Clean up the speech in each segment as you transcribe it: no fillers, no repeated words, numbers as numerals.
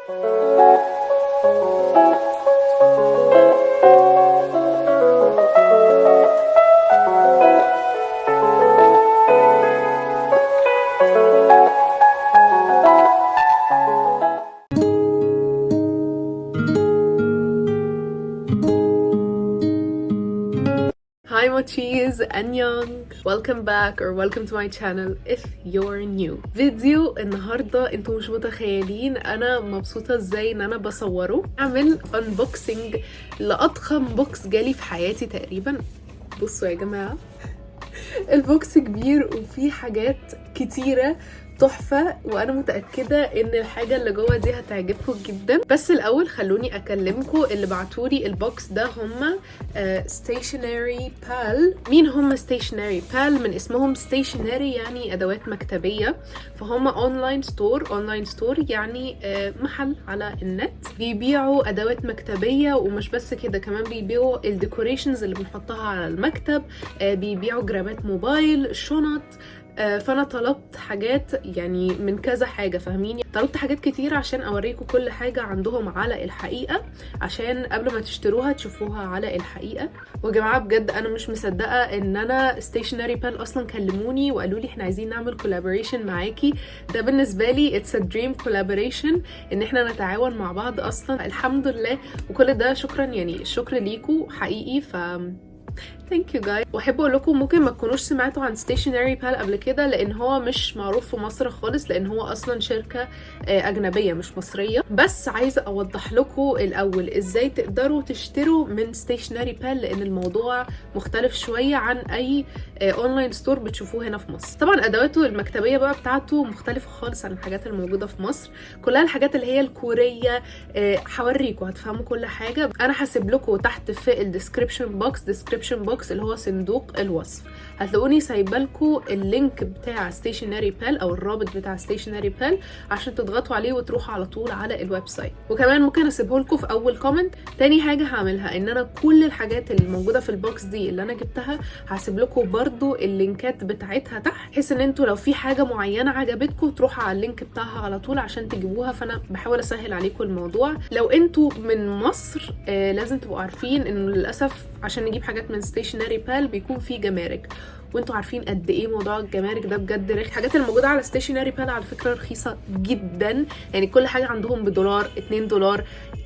Hi mochis, annyeong! Welcome back or welcome to my channel if you're new. فيديو النهاردة انتوا مش متخيلين انا مبسوطة ازاي ان انا بصوره. اعمل unboxing لأضخم بوكس جالي في حياتي تقريبا. بصوا يا جماعة، البوكس كبير وفيه حاجات كتيرة تحفة، وانا متأكدة ان الحاجة اللي جوه دي هتعجبكم جدا. بس الاول خلوني اكلمكم اللي بعتولي البوكس ده. هما stationery pal. مين هما stationery pal؟ من اسمهم stationery يعني ادوات مكتبية، فهم اونلاين ستور يعني محل على النت بيبيعوا ادوات مكتبية. ومش بس كده، كمان بيبيعوا الديكوريشنز اللي بنحطها على المكتب، بيبيعوا جرابات موبايل، شنط. فانا طلبت حاجات يعني من كذا حاجة، فاهميني؟ طلبت حاجات كتير عشان اوريكم كل حاجة عندهم على الحقيقة، عشان قبل ما تشتروها تشوفوها على الحقيقة. وجماعة بجد انا مش مصدقة ان انا stationery pal اصلا كلموني وقالوا لي احنا عايزين نعمل collaboration معاكي. ده بالنسبة لي it's a dream collaboration، ان احنا نتعاون مع بعض اصلا. الحمد لله وكل ده شكرا، يعني الشكر ليكم حقيقي. Thank you guys. واحب اقول لكم ممكن ما تكونوش سمعتوا عن stationery pal قبل كده، لان هو مش معروف في مصر خالص، لان هو اصلا شركة اجنبية مش مصرية. بس عايزة اوضح لكم الاول ازاي تقدروا تشتروا من stationery pal، لان الموضوع مختلف شوية عن اي اونلاين ستور بتشوفوه هنا في مصر. طبعا ادواته المكتبية بقى بتاعته مختلفة خالص عن الحاجات الموجودة في مصر، كلها الحاجات اللي هي الكورية. هوريكم هتفهموا كل حاجة. انا هسيب لكم تحت في الديسكريبشن بوكس اللي هو صندوق الوصف، هتلاقوني سايبه لكم اللينك بتاع stationery pal او الرابط بتاع stationery pal عشان تضغطوا عليه وتروحوا على طول على الويب سايت. وكمان ممكن اسيبه لكم في اول كومنت. تاني حاجه هعملها ان انا كل الحاجات اللي موجوده في البوكس دي اللي انا جبتها هسيب لكم برضو اللينكات بتاعتها تحت، بحيث ان انتوا لو في حاجه معينه عجبتكم تروحوا على اللينك بتاعها على طول عشان تجيبوها. فانا بحاول اسهل عليكم الموضوع. لو انتوا من مصر لازم تبقوا عارفين انه للاسف عشان نجيب حاجات من stationery pal بيكون في جمارك، وانتوا عارفين قد ايه موضوع الجمارك ده بجد رخي. الحاجات الموجوده على stationery pal على فكره رخيصه جدا، يعني كل حاجه عندهم بدولار $2،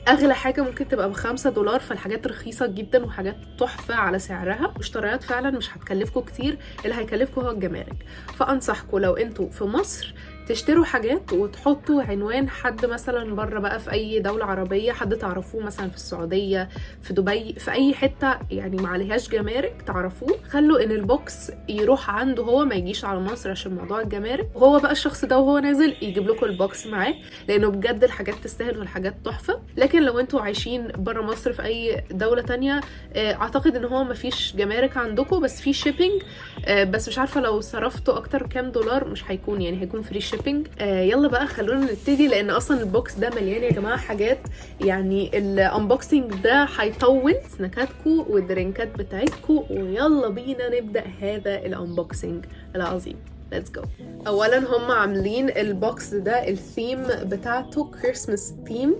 اغلى حاجه ممكن تبقى $5. فالحاجات رخيصه جدا وحاجات تحفه على سعرها، مشتريات فعلا مش هتكلفكم كتير، اللي هيكلفكم هو الجمارك. فانصحكم لو انتوا في مصر تشتروا حاجات وتحطوا عنوان حد مثلا بره بقى في اي دولة عربية، حد تعرفوه مثلا في السعودية، في دبي، في اي حتة يعني ما عليهاش جمارك تعرفوه. خلوا ان البوكس يروح عنده هو، ما يجيش على مصر عشان موضوع الجمارك، وهو بقى الشخص ده وهو نازل يجيب لكم البوكس معاه، لانه بجد الحاجات تستاهل والحاجات تحفة. لكن لو انتوا عايشين بره مصر في اي دولة تانية اعتقد ان هو مفيش جمارك عندكم، بس في شيبينج. بس مش عارفة لو صرفتوا اكتر كام دولار مش هيكون، يعني هيكون فري شيبينج. يلا بقى خلونا نبتدي، لان اصلا البوكس ده مليان يا جماعه حاجات. يعني الانبوكسنج ده هيطول، سناكاتكم والدرينكات بتاعتكم. ويلا بينا نبدا هذا الانبوكسنج العظيم. Let's go. اولا هم عاملين البوكس ده الثيم بتاعته كريسمس ثيم،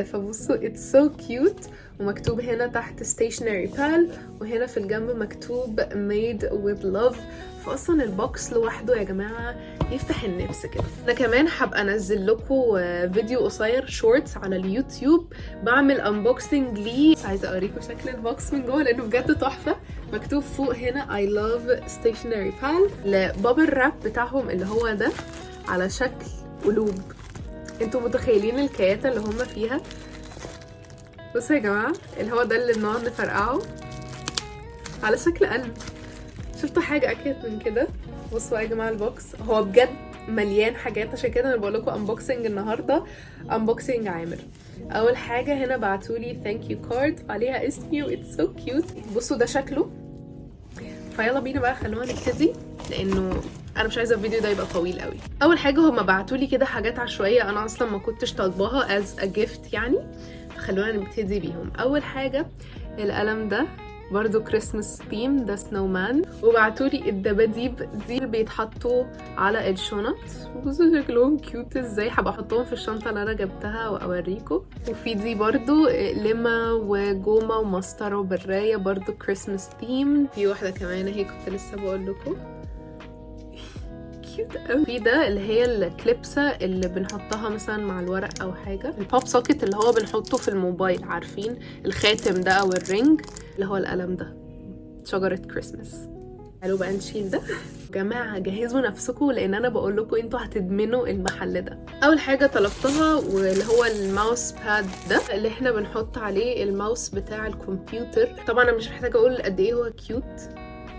فبصوا it's so cute. ومكتوب هنا تحت stationery pal، وهنا في الجنب مكتوب made with love. فاصلا البوكس لوحده يا جماعه يفتح النفس كده. انا كمان هبقى انزل لكم فيديو قصير شورتس على اليوتيوب بعمل انبوكسنج ليه. عايزه اوريكم شكل البوكس من جوه لانه بجد تحفه. مكتوب فوق هنا I love stationery pal. البابل راب بتاعهم اللي هو ده على شكل قلوب. انتوا متخيلين الكياتة اللي هم فيها؟ بصوا يا جماعه، اللي هو ده اللي بنقعد نفرقعه على شكل قلب. شفتوا حاجه اكيد من كده؟ بصوا يا جماعه البوكس هو بجد مليان حاجات، عشان كده انا بقول لكم انبوكسنج النهارده انبوكسنج عامر. اول حاجه هنا بعتولي ثانك يو كارد عليها اسمي واتس سو كيوت. بصوا ده شكله. فيلا بينا بقى خلونا نبتدي، لانه انا مش عايزه الفيديو ده يبقى طويل قوي. اول حاجه هما بعتولي كده حاجات عشوائيه انا اصلا ما كنتش طالباها as a gift يعني، فخلونا نبتدي بيهم. اول حاجه القلم ده برضو كريسمس ثيم، ده سنو مان. وبعتولي الدباديب دي اللي بيتحطوا على الشنط، بصوا شكلهم كيوت ازاي. هبقى احطهم في الشنطه اللي انا جبتها واوريكم. وفي دي برضو لما وجومه ومسطره وبرايه، برضو كريسمس ثيم. في واحده كمان اهي كنت لسه بقول لكم كيوت قوي. في ده اللي هي الكليبسه اللي بنحطها مثلا مع الورق او حاجه. البوب سوكيت اللي هو بنحطه في الموبايل، عارفين الخاتم ده او الرينج اللي هو القلم ده، شجره كريسمس. قالوا بقى نشيل ده. جماعه جهزوا نفسكم لان انا بقول لكم انتوا هتدمنوا المحل ده. اول حاجه طلبتها واللي هو الماوس باد ده اللي احنا بنحط عليه الماوس بتاع الكمبيوتر. طبعا انا مش محتاجه اقول قد ايه هو كيوت،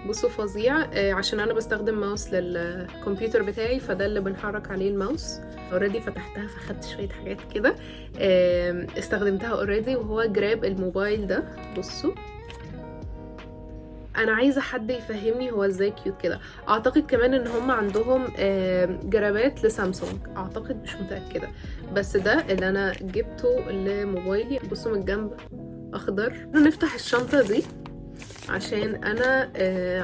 بصوا فظيع. عشان انا بستخدم ماوس للكمبيوتر بتاعي، فده اللي بنحرك عليه الماوس. اوريدي فتحتها فخدت شويه حاجات كده استخدمتها اوريدي. وهو جراب الموبايل ده، بصوا انا عايزه حد يفهمني هو ازاي كيوت كده. اعتقد كمان ان هم عندهم جرابات لسامسونج، اعتقد مش متاكده، بس ده اللي انا جبته لموبايلي. بصوا من الجنب اخضر. نفتح الشنطه دي عشان انا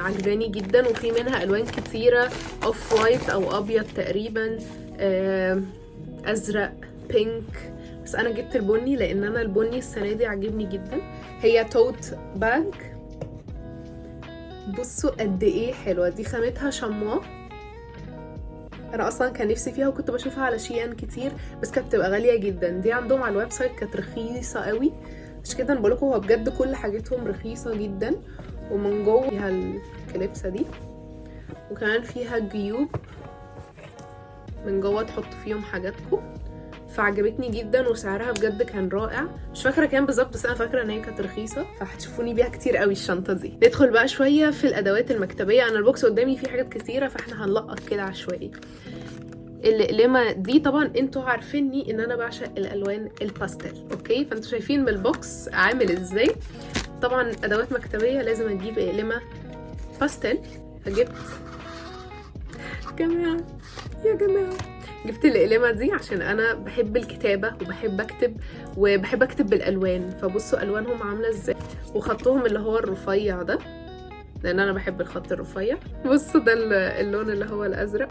عجباني جدا، وفي منها الوان كتيره، اوف وايت او ابيض تقريبا، ازرق، بينك، بس انا جبت البني لان انا البني السنه دي عجبني جدا. هي توت باج، بصوا قد ايه حلوه دي، خامتها شموا. انا اصلا كان نفسي فيها وكنت بشوفها على شيئا كتير، بس كانت بتبقى غاليه جدا. دي عندهم على الويب سايت كانت رخيصه قوي، مش كده انا بقولكم هو بجد كل حاجتهم رخيصه جدا. ومن جوه فيها الكليبسه دي، وكمان فيها جيوب من جوه تحطوا فيهم حاجاتكم. فعجبتني جدا وسعرها بجد كان رائع. مش فاكره كام بالظبط، بس انا فاكره ان هي كانت رخيصه، فهتشوفوني بيها كتير قوي الشنطه دي. ندخل بقى شويه في الادوات المكتبيه. انا البوكس قدامي فيه حاجات كتيره، فاحنا هنلقط كده عشوائي. الأقلمة دي طبعا انتوا عارفيني ان انا بعشق الالوان الباستل، اوكي؟ فانتوا شايفين من البوكس عامل ازاي. طبعا ادوات مكتبيه لازم اجيب أقلمة باستل، فجبت يا جماعه جبت الأقلمة دي عشان انا بحب الكتابه وبحب اكتب، وبحب اكتب بالالوان. فبصوا الوانهم عامله ازاي، وخطهم اللي هو الرفيع ده لان انا بحب الخط الرفيع. بصوا ده اللون اللي هو الازرق.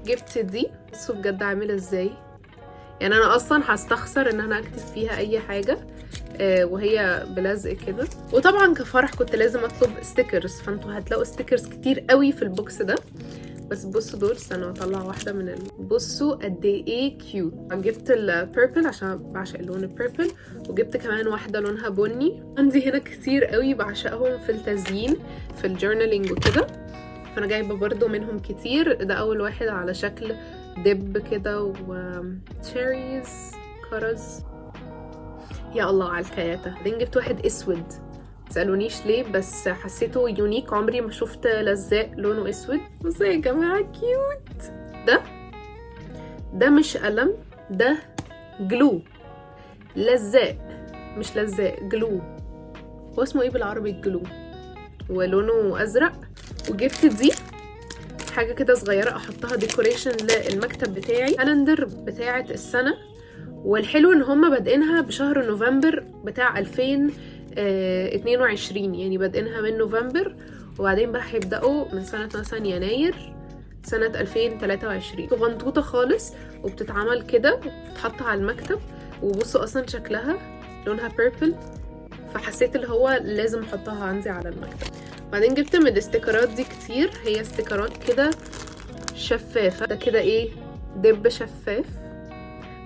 جبت دي، بصوا بجد عامله ازاي. يعني انا اصلا هستخسر ان انا اكتب فيها اي حاجه وهي بلزق كده. وطبعا كفرح كنت لازم اطلب ستيكرز، فانتوا هتلاقوا ستيكرز كتير قوي في البوكس ده. بس بصوا دول، استنوا اطلع واحده من بصوا قد ايه كيوت. جبت البيربل عشان بعشق لون البيربل، وجبت كمان واحده لونها بني. عندي هنا كتير قوي بعشقهم في التزيين في الجورنالينج وكده، فانا جايبه برضو منهم كتير. ده اول واحد على شكل دب كده وتشيريز كرز، يا الله على الكياتة. بعدين جبت واحد اسود، متسألونيش ليه بس حسيته يونيك، عمري ما شفت لزاق لونه اسود. بصوا يا جماعه كيوت. ده مش قلم، ده جلو، لزاق مش لزاق، جلو. هو اسمه ايه بالعربي؟ الجلو، ولونه ازرق. وجبت دي حاجه كده صغيره احطها ديكوريشن للمكتب بتاعي، كالندر بتاعه السنه. والحلو ان هم بادئينها بشهر نوفمبر بتاع 2022، يعني بادئينها من نوفمبر، وبعدين بقى هيبداوا من سنه مثلا يناير سنه 2023. غنطوطه خالص وبتتعمل كده وبتتحط على المكتب. وبصوا اصلا شكلها لونها بيربل، فحسيت اللي هو لازم احطها عندي على المكتب. بعدين جبت من الاستيكرات دي كتير، هي استيكرات كده شفافه، ده كده ايه، دب شفاف،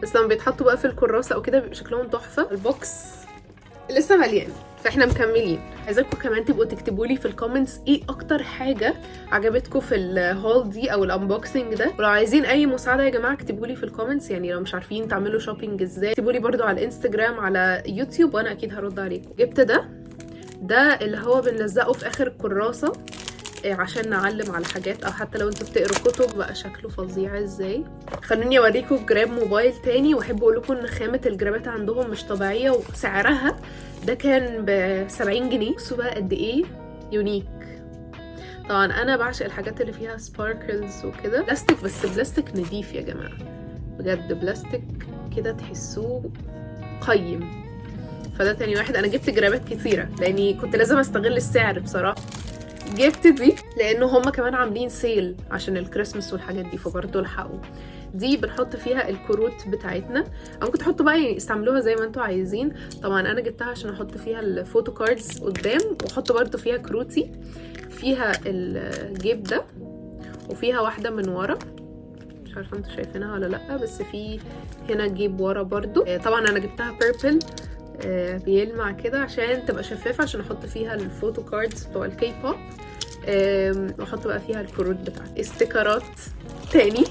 بس لما بيتحطوا بقى في الكراسه او كده بيبقى شكلهم تحفه. البوكس لسه مليان، فاحنا مكملين. عايزاكم كمان تبقوا تكتبوا لي في الكومنتس ايه اكتر حاجه عجبتكم في الهول دي او الانبوكسنج ده. ولو عايزين اي مساعده يا جماعه اكتبوا لي في الكومنتس، يعني لو مش عارفين تعملوا شوبينج ازاي اكتبوا لي برده على الانستجرام على يوتيوب وانا اكيد هرد عليكم. جبت ده اللي هو بنلزقه في اخر الكراسه عشان نعلم على حاجات، او حتى لو انتوا بتقروا كتب بقى شكله فظيع ازاي. خلوني اوريكم جراب موبايل تاني، واحب اقول لكم ان خامه الجرابات عندهم مش طبيعيه، وسعرها ده كان ب70 جنيه. بصوا بقى قد ايه يونيك. طبعا انا بعشق الحاجات اللي فيها سباركلز وكده. بلاستيك، بس بلاستيك نضيف يا جماعه، بجد بلاستيك كده تحسوه قيم. فده تاني واحد. انا جبت جرابات كتيره لاني كنت لازم استغل السعر بصراحه. جبت دي لانه هما كمان عاملين سيل عشان الكريسماس والحاجات دي، فبرضه الحقوا. دي بنحط فيها الكروت بتاعتنا، او ممكن تحطوا بقى يعني استعملوها زي ما انتوا عايزين. طبعا انا جبتها عشان احط فيها الفوتو كاردز قدام، واحط برضه فيها كروتي. فيها الجيب ده، وفيها واحده من ورا، مش عارفه انتوا شايفينها ولا لا، بس في هنا جيب ورا برضو. طبعا انا جبتها بيربل بيلمع كده عشان تبقى شفافه، عشان احط فيها الفوتو كاردز بتوع الكي بوب، واحط بقى فيها الكروت بتاعتي. استيكرات تاني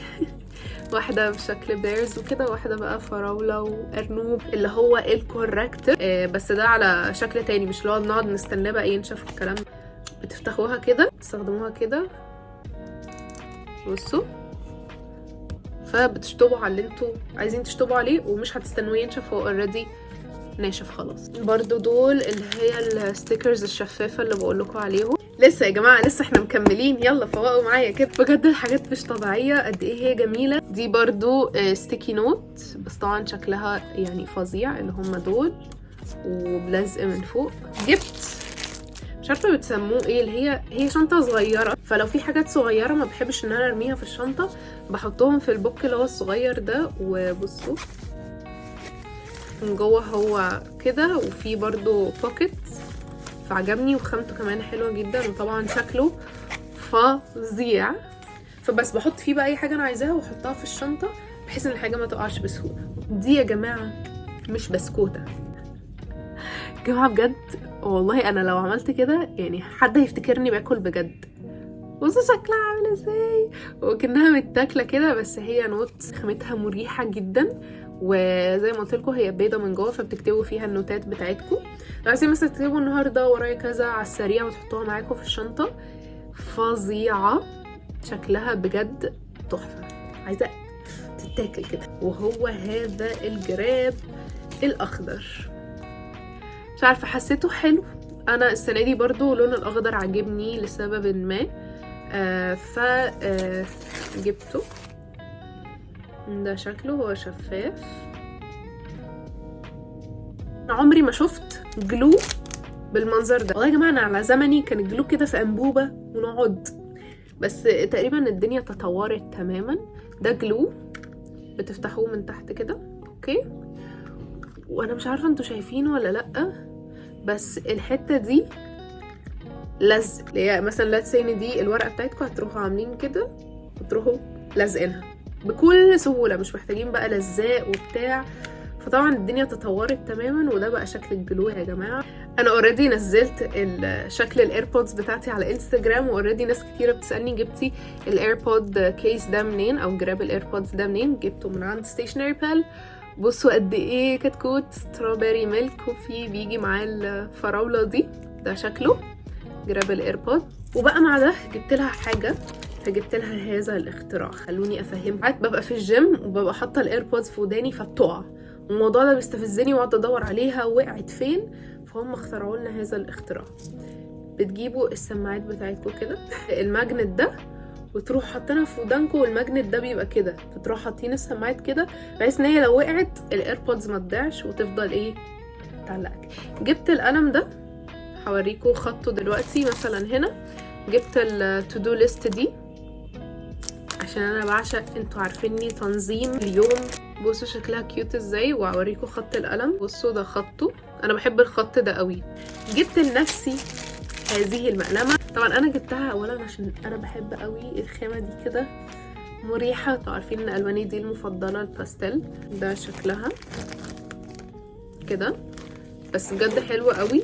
واحدة بشكل بيرز وكده، واحدة بقى فراولة وأرنوب اللي هو الكوركتر، بس ده على شكل تاني، مش اللي هو بنقعد نستناه بقى ينشف والكلام. بتفتحوها كده، تستخدموها كده، بصوا، فبتشطبوا على اللي انتوا عايزين تشطبوا عليه، ومش هتستنوه ينشف، هو اوريدي ناشف خلاص. برضو دول اللي هي الستيكرز الشفافه اللي بقولكم عليهم. لسه يا جماعه، لسه احنا مكملين، يلا فوقوا معايا كده. بجد الحاجات مش طبيعيه قد ايه هي جميله. دي برضو ستيكي نوت، بس طبعا شكلها يعني فظيع، اللي هم دول وبلزق من فوق. جبت مش عارفه بتسموه ايه، اللي هي شنطه صغيره، فلو في حاجات صغيره ما بحبش ان انا ارميها في الشنطه، بحطهم في البوك اللي هو الصغير ده. وبصوا من جوه هو كده، وفي برضو بوكيت، فعجبني، وخامته كمان حلوه جدا، وطبعا شكله فظيع. فبس بحط فيه بقى اي حاجه انا عايزاها واحطها في الشنطه، بحيث ان الحاجه ما تقعش بسهوله. دي يا جماعه مش بسكوته يا جماعه، بجد والله انا لو عملت كده يعني حد هيفتكرني باكل بجد. بصوا شكلها عامل ازاي، وكأنها متاكله كده، بس هي نوت خامتها مريحه جدا، وزي ما قلت لكم هي بيضه من جوه، فبتكتبوا فيها النوتات بتاعتكم. لو عايزين مثلا تكتبوا النهارده ورايا كذا على السريع وتحطوها معاكم في الشنطه، فظيعه، شكلها بجد تحفه، عايزه تتاكل كده. وهو هذا الجراب الاخضر، مش عارفه حسيته حلو. انا السنه دي برضو لون الاخضر عجبني لسبب ما، جبته. ده شكله هو شفاف. انا عمري ما شفت جلو بالمنظر ده والله يا جماعه. انا على زمني كان الجلو كده في انبوبه ونقعد، بس تقريبا الدنيا تطورت تماما. ده جلو بتفتحوه من تحت كده، اوكي، وانا مش عارفه انتوا شايفينه ولا لا، بس الحته دي لزق، اللي هي مثلا لا تسيني دي الورقه بتاعتكم، هتروحوا عاملين كده وتروحوا لازقينها بكل سهوله، مش محتاجين بقى لزاق وبتاع. فطبعا الدنيا تطورت تماما، وده بقى شكل الجلو يا جماعه. انا اوريدي نزلت شكل الايربودز بتاعتي على انستجرام، واوريدي ناس كتيره بتسالني جبتي الايربود كيس ده منين، او جراب الايربودز ده منين. جبته من عند ستيشنري بال. بصوا قد ايه كتكوت ستروبري ميلك، وفي بيجي معاه الفراوله دي. ده شكله جراب الايربود. وبقى مع ده جبت لها حاجه، فجبت لها هذا الاختراع. خلوني افهمكم. ساعات ببقى في الجيم وببقى حاطه الايربودز في وداني فبتقع، والموضوع ده بيستفزني واقعد ادور عليها وقعت فين. فهم اخترعوا لنا هذا الاختراع. بتجيبوا السماعات بتاعتكم كده، الماجنت ده، وتروح حاطينها في ودانكم، والماجنت ده بيبقى كده، فتروح حاطين السماعات كده بحيث ان هي لو وقعت الايربودز ما تضيعش وتفضل ايه تعلقك. جبت القلم ده، هوريكم خطه دلوقتي. مثلا هنا جبت التو دو ليست دي، عشان انا بعشق، انتوا عارفيني، تنظيم اليوم. بصوا شكلها كيوت ازاي، وهوريكم خط القلم. بصوا ده خطه، انا بحب الخط ده قوي. جبت لنفسي هذه المقلمه. طبعا انا جبتها اولا عشان انا بحب قوي الخامه دي كده، مريحه. انتوا عارفين ان الواني دي المفضله الباستيل. ده شكلها كده، بس بجد حلوه قوي.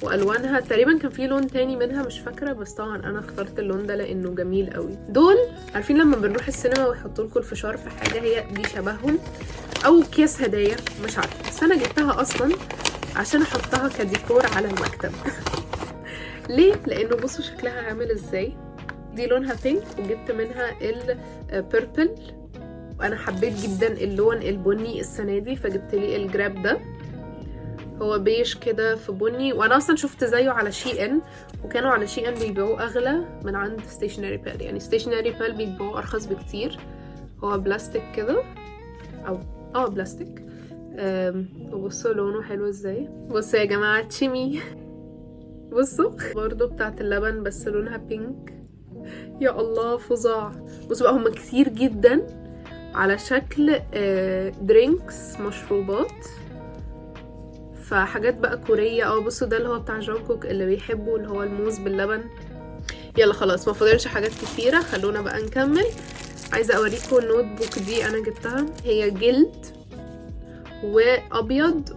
والوانها تقريبا كان في لون تاني منها مش فاكره، بس طبعا انا اخترت اللون ده لانه جميل قوي. دول عارفين لما بنروح السينما ويحطوا لكم الفشار في حاجه، هي دي شبههم، او اكياس هدايا مش عارفه، بس انا جبتها اصلا عشان احطها كديكور على المكتب. ليه؟ لانه بصوا شكلها عامل ازاي. دي لونها بينك، وجبت منها البيربل، وانا حبيت جدا اللون البني السنه دي، فجبت لي الجراب ده. هو بيش كده في بني، وانا اصلا شفت زيه على شي ان، وكانوا على شي ان بيبيعوه اغلى من عند ستيشنري بال. يعني ستيشنري بال بيبيعوه ارخص بكتير. هو بلاستيك كده، او بلاستيك. وبصوا لونه حلو ازاي. بصوا يا جماعة تشيمي، بصوا برضو بتاعت اللبن بس لونها بينك. يا الله فظاع. بصوا بقى هما كتير جدا على شكل درينكس، مشروبات، فحاجات بقى كورية. بصوا ده اللي هو بتاع جونكوك اللي بيحبوا، اللي هو الموز باللبن. يلا خلاص ما فاضلش حاجات كتيرة، خلونا بقى نكمل. عايزة اوريكم النوت بوك دي، انا جبتها هي جلد وابيض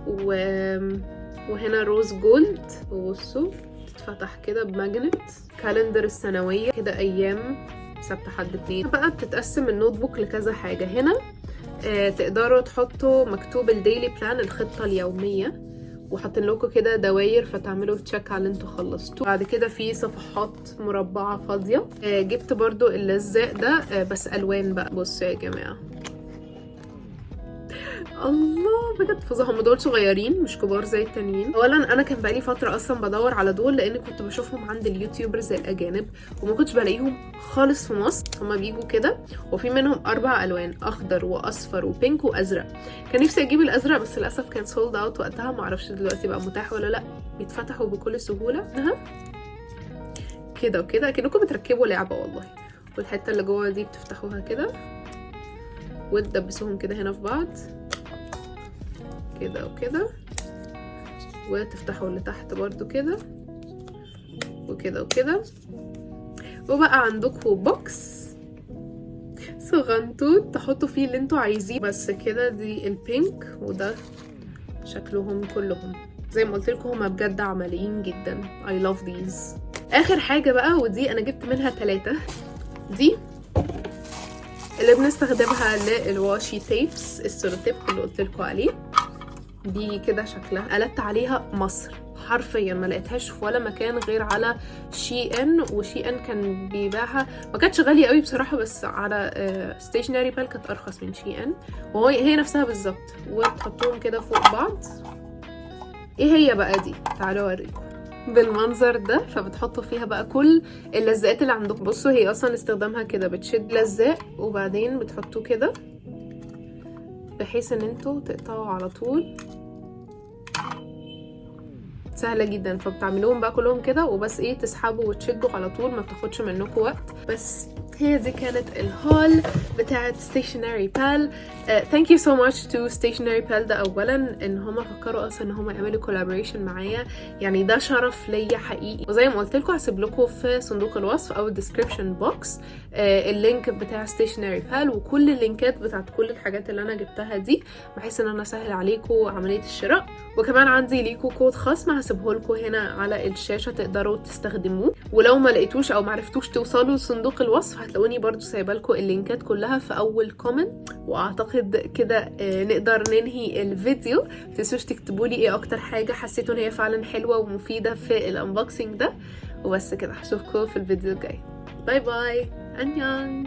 وهنا روز جولد. وبصوا بتتفتح كده بماجنت، كالندر السنوية كده، ايام سبت حد اتنين. بقى بتتقسم النوت بوك لكذا حاجة. هنا تقدروا تحطوا مكتوب الديلي بلان، الخطة اليومية، وحاطين لكم كده دواير فتعملوا تشيك على اللي انتوا خلصتوه. بعد كده في صفحات مربعة فاضية. جبت برضو اللزاق ده بس الوان بقى. بصوا يا جماعة، الله بجد فظاع. هم دول صغيرين مش كبار زي التانيين. اولا انا كان بقالي فتره اصلا بدور على دول، لان كنت بشوفهم عند اليوتيوبرز الاجانب وما كنتش بلاقيهم خالص في مصر. هما بيجوا كده وفي منهم 4 الوان، اخضر واصفر وبينك وازرق. كان نفسي اجيب الازرق بس للاسف كان سولد اوت وقتها، معرفش دلوقتي بقى متاح ولا لا. بيتفتحوا بكل سهوله كده وكده، كأنكم بتركبوا لعبه والله. والحته اللي جوه دي بتفتحوها كده وتدبسوهم كده هنا في بعض كده وكده، وتفتحوا اللي تحت برضو كده وكده وكده. وبقى عندكم بوكس صغنطوط تحطوا فيه اللي انتوا عايزين. بس كده دي البينك، وده شكلهم كلهم. زي ما قلت لكم هما بجد عمليين جدا. I love these. اخر حاجة بقى، ودي انا جبت منها 3. دي اللي بنستخدمها للواشي تيبس، السولوتيب اللي قلت لكم عليه. دي كده شكلها، قلبت عليها مصر حرفيا، ما لقيتهاش في ولا مكان غير على شي ان. وشي ان كان بيبيعها، ما كانتش غاليه قوي بصراحه، بس على ستيشنري بال كانت ارخص من شي ان، هي نفسها بالظبط. وتحطوهم كده فوق بعض. ايه هي بقى دي؟ تعالوا اوريكم بالمنظر ده. فبتحطوا فيها بقى كل اللزقات اللي عندكم. بصوا هي اصلا استخدامها كده، بتشد لزاق وبعدين بتحطوه كده بحيث ان انتوا تقطعوا على طول. سهله جدا. فبتعملوهم بقى كلهم كده وبس، تسحبوا وتشدوا على طول، ما بتاخدش منكم وقت. بس هي دي كانت الهول بتاعت Stationery Pal. thank you so much to Stationery Pal. ده اولا ان هما فكروا اصلا ان هما يعملوا collaboration معايا، يعني ده شرف ليا حقيقي. وزي ما قلت لكم هسيب لكم في صندوق الوصف او الديسكريبشن بوكس اللينك بتاع Stationery Pal وكل اللينكات بتاعت كل الحاجات اللي انا جبتها دي، بحيث ان انا اسهل عليكم عمليه الشراء. وكمان عندي ليكم كود خصم هسيبه لكم هنا على الشاشه تقدروا تستخدموه. ولو ما لقيتوش او ما عرفتوش توصلوا لصندوق الوصف هتلاقوني برضو سايبه لكم اللينكات كلها في اول كومنت. واعتقد كده نقدر ننهي الفيديو. متنسوش تكتبوا لي ايه اكتر حاجه حسيتوا ان هي فعلا حلوه ومفيده في الانبوكسنج ده. وبس كده، هشوفكم في الفيديو الجاي. باي باي، انيونج.